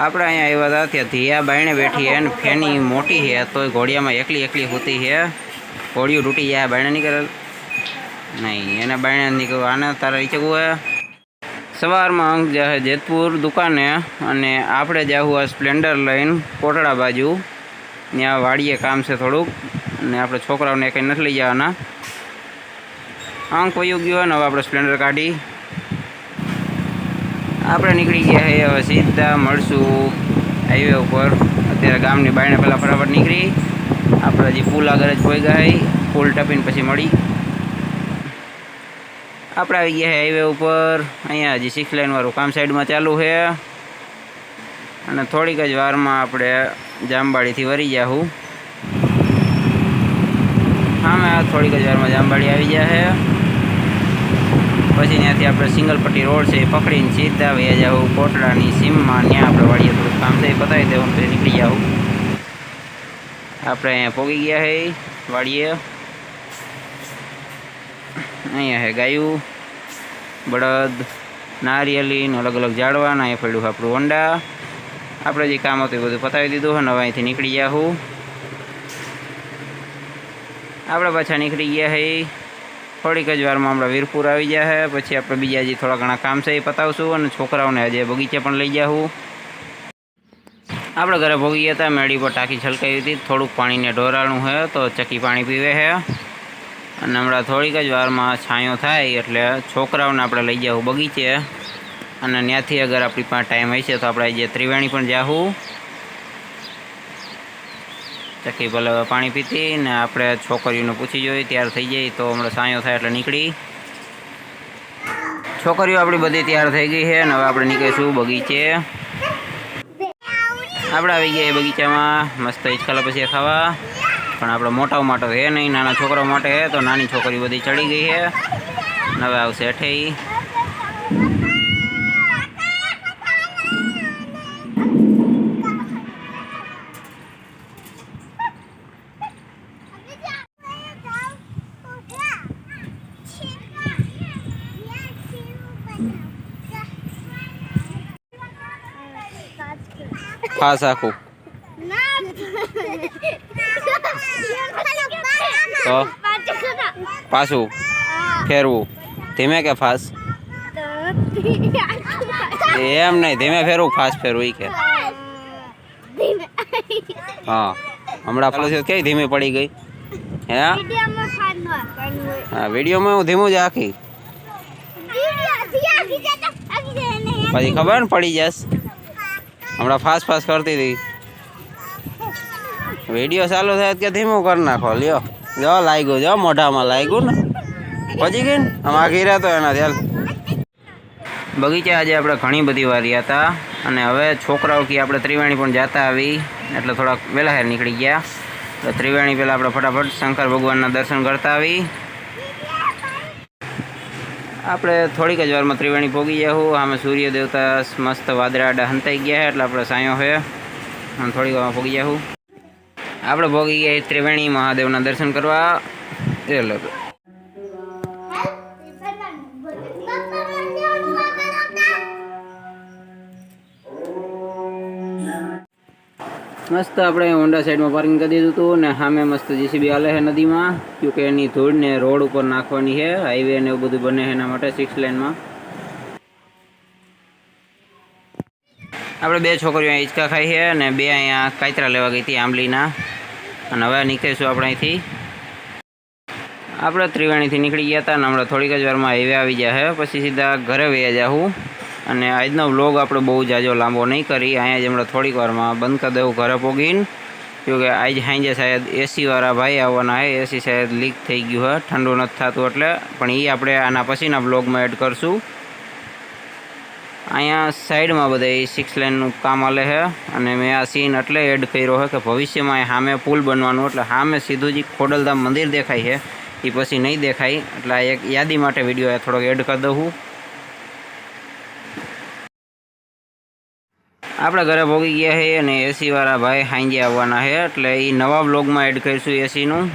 આપણે અહીંયા આવ્યા હતા ત્યાં ધિયા બાયણે બેઠી है ને ફેની મોટી है तो घोड़िया में एकली एकली होती है। घोड़ियों टूटी जाए बायणे निकल नहीं एने बायणे निकल आने तारा नीचे हुआ है। सवार में अंक जाए जेतपुर दुकाने अने आपणे जाऊँ आ स्प्लेन्डर लईन कोटड़ा बाजू त्या वाड़ीए काम से थोड़ुंक ने आपणे छोकराओने कहीं नहीं लई जवाना। अंक वयु गयो ने हवे आपणे स्प्लेन्डर काढी આપણે નીકળી ગયા છે। હવે સીધા મળશું હાઈવે ઉપર। અત્યારે ગામની બાયણે પહેલાં ફટાફટ નીકળી આપણે હજી પુલ આગળ જ પહોંચી ગયા। પુલ ટપીને પછી મળી આપણે આવી ગયા છે હાઈવે ઉપર। અહીંયા હજી 6 લાઇનવાળું કામ સાઈડમાં ચાલુ છે અને થોડીક જ વારમાં આપણે જામબાડીથી વળી જાશું। સામે થોડીક જ વારમાં જામબાડી આવી જાય પછી ત્યાંથી આપણે સિંગલ પટ્ટી રોડ છે એ પકડીને સીધા વયા જાઉં કોટડાની સીમમાં। ત્યાં આપણે વાડીએ થોડુંક કામ છે એ પતાવી દેવું પછી નીકળી જાઉં। આપણે અહીંયા પહોંચી ગયા છે વાડીએ। અહીંયા છે ગાયું બળદ નારિયેલી ને અલગ અલગ ઝાડવા ને અહીંયા પડ્યું આપણું હોન્ડા। આપણે જે કામ હતું એ બધું પતાવી દીધું છે ને હવે અહીંથી નીકળી જાઉં। આપણે પાછા નીકળી ગયા છે। થોડીક જ વારમાં હમણાં વીરપુર આવી જાય પછી આપણે બીજા જે થોડા ઘણા કામ છે એ પતાવશું અને છોકરાઓને આજે બગીચે પણ લઈ જાઉં। આપણે ઘરે ભોગી ગયા હતા મેળી પર ટાંકી છલકાવી હતી થોડુંક પાણીને ઢોરાણું છે તો ચકી પાણી પીવે છે અને હમણાં થોડીક જ વારમાં છાંયો થાય એટલે છોકરાઓને આપણે લઈ જાઉં બગીચે અને ત્યાંથી અગર આપણી પાસે ટાઈમ હશે તો આપણે આજે ત્રિવેણી પણ જાઉં। ચકી ભલે પાણી પીતી ને આપણે છોકરીઓને પૂછી જોઈએ તૈયાર થઈ જાય તો હમણાં સાંયો થાય એટલે નીકળી। છોકરીઓ આપણી બધી તૈયાર થઈ ગઈ છે અને હવે આપણે નીકળીશું બગીચે। આપણે આવી ગયા બગીચામાં મસ્ત હિંચકા પછી ખાવા પણ આપણે મોટાઓ માટે છે નહીં નાના છોકરાઓ માટે છે તો નાની છોકરીઓ બધી ચડી ગઈ છે હવે આવશે અઠેઈ। फास आखू तो पासू फेरवू धीमे के फास एम नहीं धीमे फेरवू फास फेरवू ई के हाँ हमड़ा कई धीमे पड़ी गई है। हाँ वीडियो में हूँ धीमू ज आखी पी खबर ने पड़ी जास हमारा फास्ट फास्ट करती थी वीडियो चालू थे के धीमू कर नाखो लियो जो लागू जो मोढ़ा में लागू ने पची गई हम आखी रहा तो एना चल बगीचा आज आप घनी बधी वार था अने हवे छोकराओ की आप त्रिवेणी पण जाता आवी एटले थोड़ा वेला हेर निकली गया तो त्रिवेणी पहला आप फटाफट शंकर भगवान दर्शन करता आवी। આપણે થોડીક જ વારમાં ત્રિવેણી પહોંચી જાઉં। આમે સૂર્ય દેવતા મસ્ત વાદળા હંતાઈ ગયા છે એટલે આપણે સાયો છે અને થોડીક વારમાં પહોંચી જાઉં। આપણે પહોંચી ગયા ત્રિવેણી મહાદેવના દર્શન કરવા। એ લો मस्त આપણે હોન્ડા સાઈડમાં પાર્કિંગ કરી દીધું હતું ને સામે મસ્ત જેસીબી હાલે છે નદીમાં क्योंकि એની ધૂળ ને રોડ ઉપર નાખવાની છે હાઈવે ને એવું બધું બને એના માટે 6 લાઇનમાં। આપણે બે છોકરીઓ હિંચકા ખાઈ છે અને બે અહીંયા કાતરા લેવા ગઈ હતી આંબલીના અને હવે નીકળીશું આપણે અહીંથી। આપણે ત્રિવેણીથી નીકળી ગયા હતા અને હમણાં થોડીક જ વારમાં હાઈવે આવી જાય પછી સીધા ઘરે વયા જાઉં અને આજનો વ્લોગ આપણે બહુ જાજો લાંબો નહીં કરી અહીંયા જ હમણાં થોડીક વારમાં બંધ કરી દેવું ઘરે પોગીને क्योंकि आज साँजे शायद एसी वाला भाई आवाना है एसी शायद लीक थी गયું है ठंडू नहीं थતું એટલે પણ એ આપણે આના પછીના વ્લોગમાં એડ કરશું। અહીંયા સાઈડમાં બધા 6 લાઇનનું કામ હાલે છે અને મેં આ સીન એટલે એડ કર્યો છે કે ભવિષ્યમાં સામે પુલ બનવાનું એટલે સામે સીધું જ ખોડલધામ મંદિર દેખાય છે એ પછી નહીં દેખાય એટલે આ એક યાદી માટે વિડીયો થોડોક એડ કરી દઉં। આપણે ઘરે ભોગી ગયા છે અને એસી વાળા ભાઈ સાંજે આવવાના છે એટલે એ નવા વ્લોગમાં એડ કરીશું એસીનું।